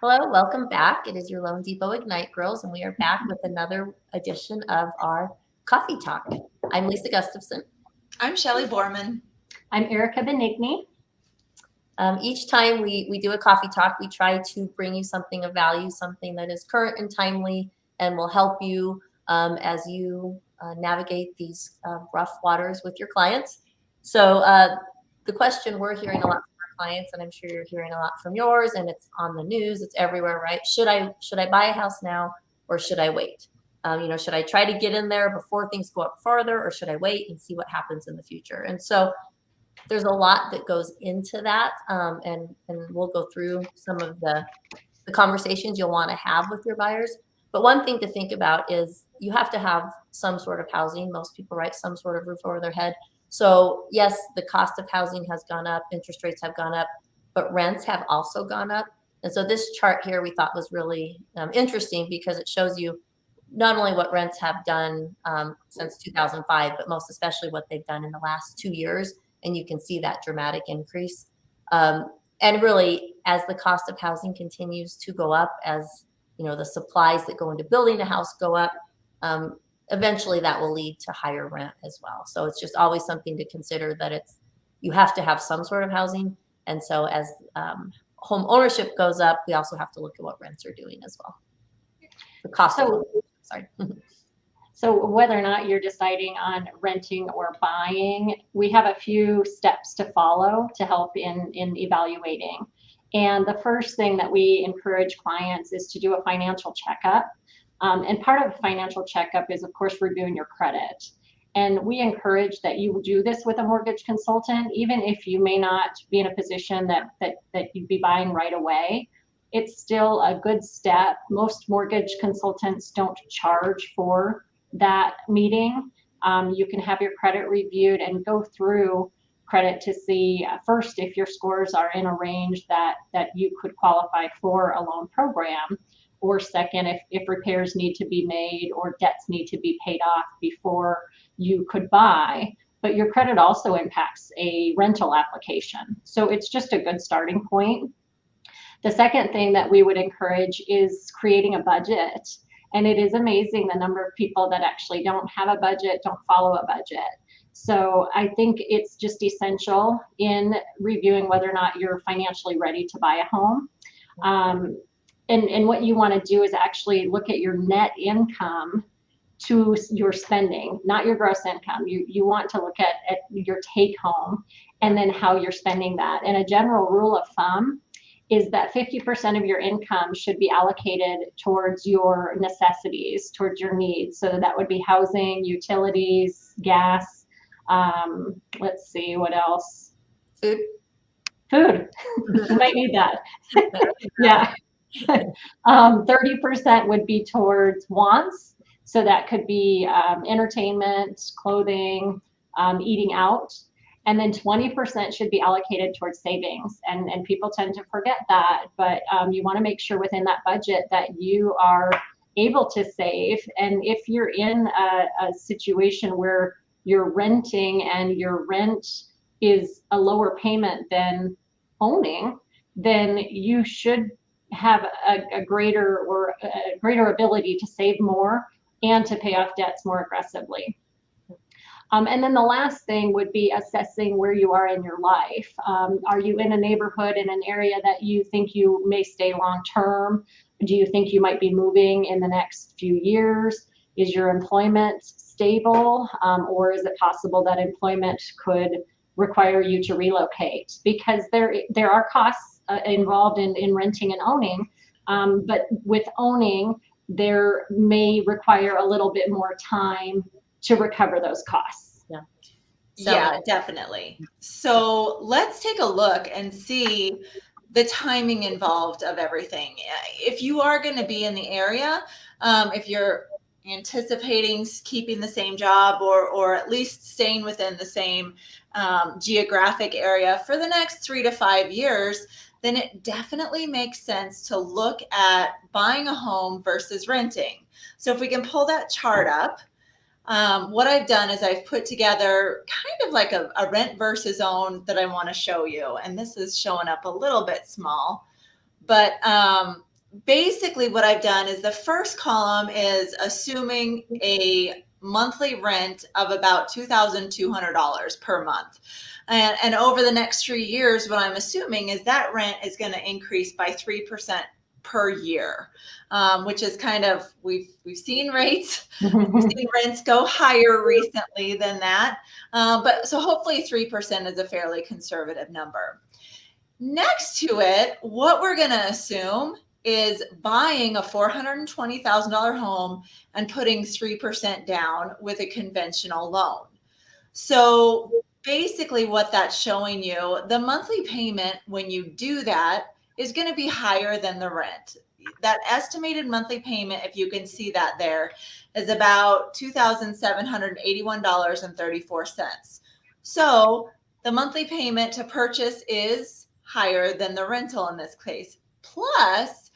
Hello, welcome back. It is your Loan Depot Ignite girls, and we are back with another edition of our Coffee Talk. I'm Lisa Gustafson. I'm Shelley Borman. I'm Erica Benigni. Each time we do a coffee talk, we try to bring you something of value, something that is current and timely and will help you as you navigate these rough waters with your clients. So the question we're hearing a lot from our clients, and I'm sure you're hearing a lot from yours, and it's on the news, it's everywhere, right? Should I buy a house now or should I wait? Should I try to get in there before things go up farther, or should I wait and see what happens in the future? And so there's a lot that goes into that, and we'll go through some of the conversations you'll want to have with your buyers. But one thing to think about is you have to have some sort of housing. Most people, right, some sort of roof over their head. So yes, the cost of housing has gone up, interest rates have gone up, but rents have also gone up. And so this chart here we thought was really interesting because it shows you not only what rents have done since 2005, but most especially what they've done in the last 2 years. And you can see that dramatic increase. And really, as the cost of housing continues to go up, as the supplies that go into building a house go up, eventually that will lead to higher rent as well. So it's just always something to consider that you have to have some sort of housing. And so as home ownership goes up, we also have to look at what rents are doing as well. The cost of home, sorry. So whether or not you're deciding on renting or buying, we have a few steps to follow to help in evaluating. And the first thing that we encourage clients is to do a financial checkup. And part of a financial checkup is, of course, reviewing your credit. And we encourage that you do this with a mortgage consultant, even if you may not be in a position that you'd be buying right away. It's still a good step. Most mortgage consultants don't charge for that meeting. You can have your credit reviewed and go through credit to see first if your scores are in a range that you could qualify for a loan program, or second, if repairs need to be made or debts need to be paid off before you could buy. But your credit also impacts a rental application. So it's just a good starting point. The second thing that we would encourage is creating a budget. And it is amazing the number of people that actually don't have a budget, don't follow a budget. So I think it's just essential in reviewing whether or not you're financially ready to buy a home. And what you want to do is actually look at your net income to your spending, not your gross income. You want to look at your take home and then how you're spending that. And a general rule of thumb is that 50% of your income should be allocated towards your necessities, towards your needs. So that would be housing, utilities, gas. Let's see, what else? Food. You might need that. Yeah. 30% would be towards wants. So that could be entertainment, clothing, eating out. And then 20% should be allocated towards savings. And people tend to forget that, but you want to make sure within that budget that you are able to save. And if you're in a situation where you're renting and your rent is a lower payment than owning, then you should have a greater ability to save more and to pay off debts more aggressively. And then the last thing would be assessing where you are in your life. Are you in a neighborhood, in an area that you think you may stay long term? Do you think you might be moving in the next few years? Is your employment stable? Or is it possible that employment could require you to relocate? Because there are costs involved in renting and owning, but with owning, there may require a little bit more time to recover those costs. Yeah. Yeah, definitely. So let's take a look and see the timing involved of everything. If you are going to be in the area, if you're anticipating keeping the same job or at least staying within the same geographic area for the next 3 to 5 years, then it definitely makes sense to look at buying a home versus renting. So if we can pull that chart up, what I've done is I've put together kind of like a rent versus own that I want to show you. And this is showing up a little bit small, but basically what I've done is the first column is assuming a monthly rent of about $2,200 per month. And over the next 3 years, what I'm assuming is that rent is going to increase by 3% per year, which is kind of, we've seen rates, we've seen rents go higher recently than that. But so hopefully 3% is a fairly conservative number. Next to it, what we're going to assume is buying a $420,000 home and putting 3% down with a conventional loan. So basically what that's showing you, the monthly payment when you do that is going to be higher than the rent. That estimated monthly payment, if you can see that there, is about $2,781.34. So the monthly payment to purchase is higher than the rental in this case. Plus,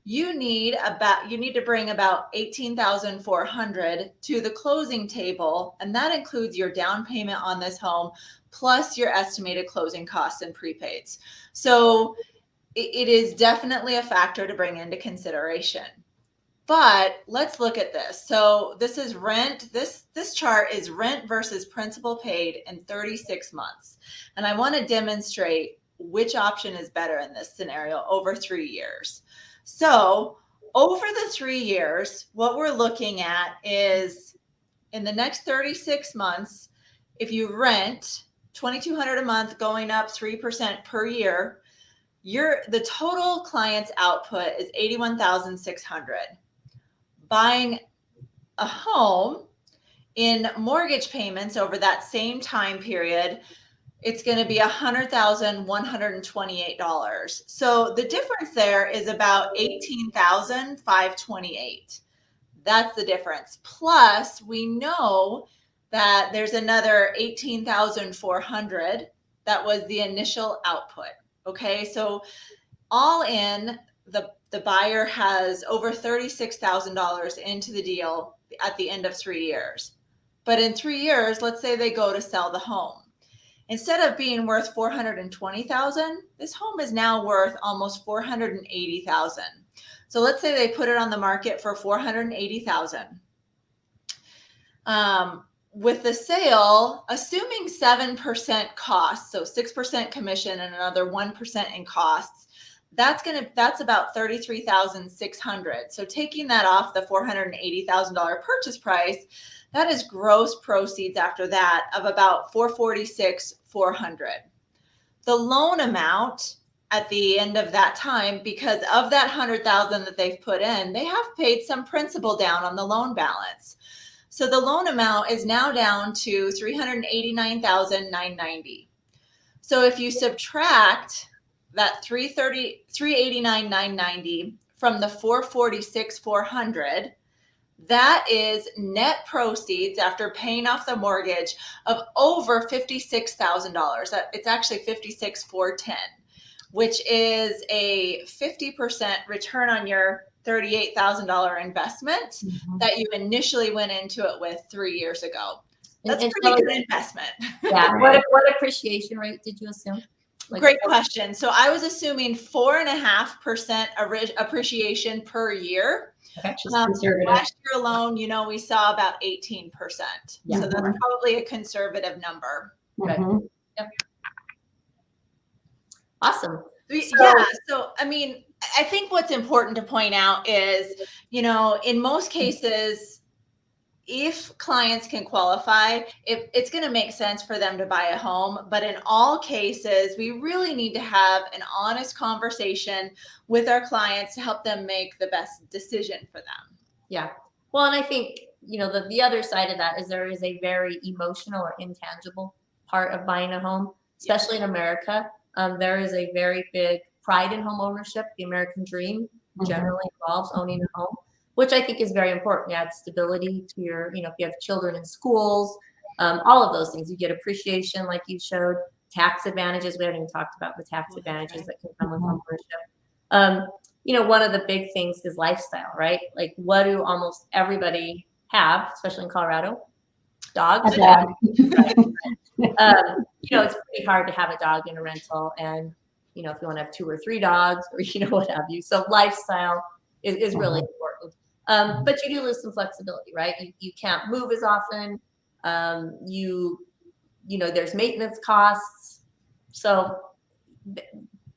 you need to bring about $18,400 to the closing table, and that includes your down payment on this home plus your estimated closing costs and prepaids. So it is definitely a factor to bring into consideration. But let's look at this. So this is rent. This chart is rent versus principal paid in 36 months. And I want to demonstrate which option is better in this scenario over 3 years. So over the 3 years, what we're looking at is in the next 36 months, if you rent $2,200 a month going up 3% per year, the total client's output is $81,600. Buying a home in mortgage payments over that same time period, it's going to be $100,128. So the difference there is about $18,528. That's the difference. Plus, we know that there's another $18,400 that was the initial output. Okay, so all in, the buyer has over $36,000 into the deal at the end of 3 years. But in 3 years, let's say they go to sell the home. Instead of being worth $420,000, this home is now worth almost $480,000. So let's say they put it on the market for $480,000. With the sale, assuming 7% cost, so 6% commission and another 1% in costs, that's about $33,600. So taking that off the $480,000 purchase price, that is gross proceeds after that of about $446,400. The loan amount at the end of that time, because of that $100,000 that they've put in, they have paid some principal down on the loan balance. So the loan amount is now down to $389,990. So if you subtract that $389,990 from the $446,400, that is net proceeds after paying off the mortgage of over $56,000. It's actually $56,410, which is a 50% return on your $38,000 investment that you initially went into it with 3 years ago. That's a pretty good investment. Yeah. What appreciation rate did you assume? Great question. So I was assuming 4.5% appreciation per year. Last year alone, we saw about 18%. Yeah. So that's probably a conservative number. Right. Yep. Awesome. So I mean, I think what's important to point out is, in most cases, if clients can qualify, it's going to make sense for them to buy a home. But in all cases, we really need to have an honest conversation with our clients to help them make the best decision for them. Yeah. Well, and I think, the other side of that is there is a very emotional or intangible part of buying a home, especially in America. There is a very big pride in home ownership. The American dream generally involves owning a home, which I think is very important. You add stability to your, if you have children in schools, all of those things. You get appreciation, like you showed, tax advantages. We haven't even talked about the tax advantages that can come with home ownership. One of the big things is lifestyle, right? Like, what do almost everybody have, especially in Colorado? Dogs. A dog. It's pretty hard to have a dog in a rental, and if you want to have 2 or 3 dogs, or what have you. So lifestyle is really important. But you do lose some flexibility, right? You can't move as often. There's maintenance costs. So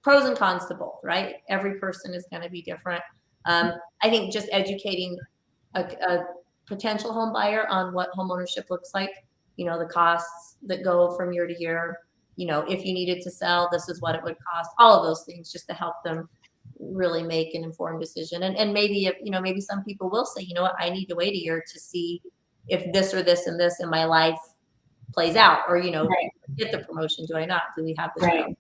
pros and cons to both, right? Every person is going to be different. I think just educating a potential home buyer on what home ownership looks like, the costs that go from year to year, if you needed to sell, this is what it would cost, all of those things just to help them really make an informed decision. And maybe, maybe some people will say, you know what, I need to wait a year to see if this or this and this in my life plays out, or, Right. get the promotion, do I not? Do we have this? Right.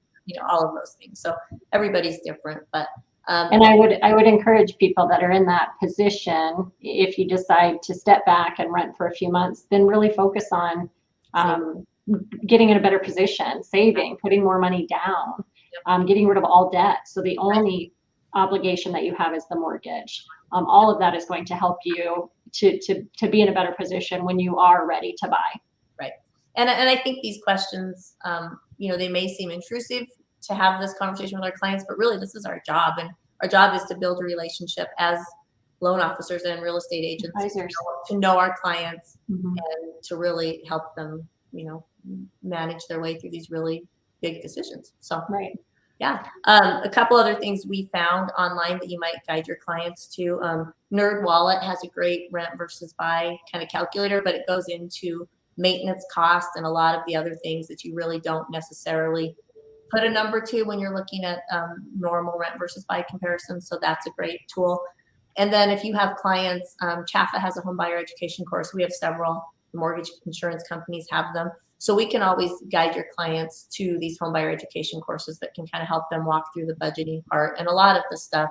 All of those things. So everybody's different, but And I would encourage people that are in that position, if you decide to step back and rent for a few months, then really focus on getting in a better position, saving, putting more money down, getting rid of all debt. So the only obligation that you have is the mortgage. All of that is going to help you to be in a better position when you are ready to buy. Right. And I think these questions, they may seem intrusive to have this conversation with our clients, but really this is our job. And our job is to build a relationship as loan officers and real estate agents to know our clients and to really help them, manage their way through these really big decisions. So, yeah. A couple other things we found online that you might guide your clients to. NerdWallet has a great rent versus buy kind of calculator, but it goes into maintenance costs and a lot of the other things that you really don't necessarily put a number to when you're looking at normal rent versus buy comparisons. So that's a great tool. And then if you have clients, Chaffa has a home buyer education course. We have several mortgage insurance companies have them. So we can always guide your clients to these home buyer education courses that can kind of help them walk through the budgeting part and a lot of the stuff,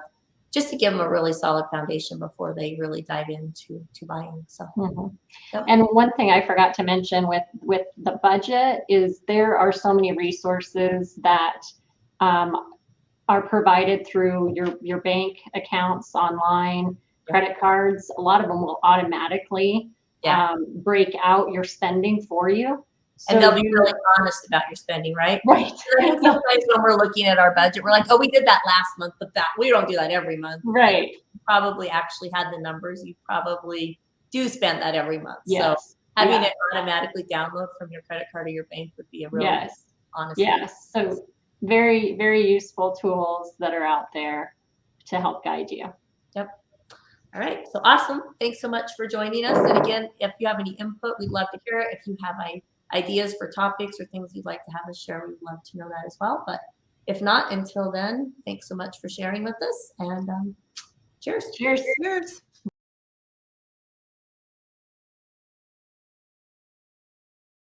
just to give them a really solid foundation before they really dive into buying. So, And one thing I forgot to mention with the budget is there are so many resources that are provided through your bank accounts online, credit cards. A lot of them will automatically break out your spending for you. So and they'll be really honest about your spending, right? Right. I think sometimes when we're looking at our budget, we're like, oh, we did that last month, but we don't do that every month. Right. You probably actually had the numbers. You probably do spend that every month. Yes. So having it automatically download from your credit card or your bank would be a real honest. Yes. So very, very useful tools that are out there to help guide you. Yep. All right. So awesome. Thanks so much for joining us. And again, if you have any input, we'd love to hear it. If you have ideas for topics or things you'd like to have us share, we'd love to know that as well. But if not, until then, thanks so much for sharing with us, and cheers. Cheers. Cheers.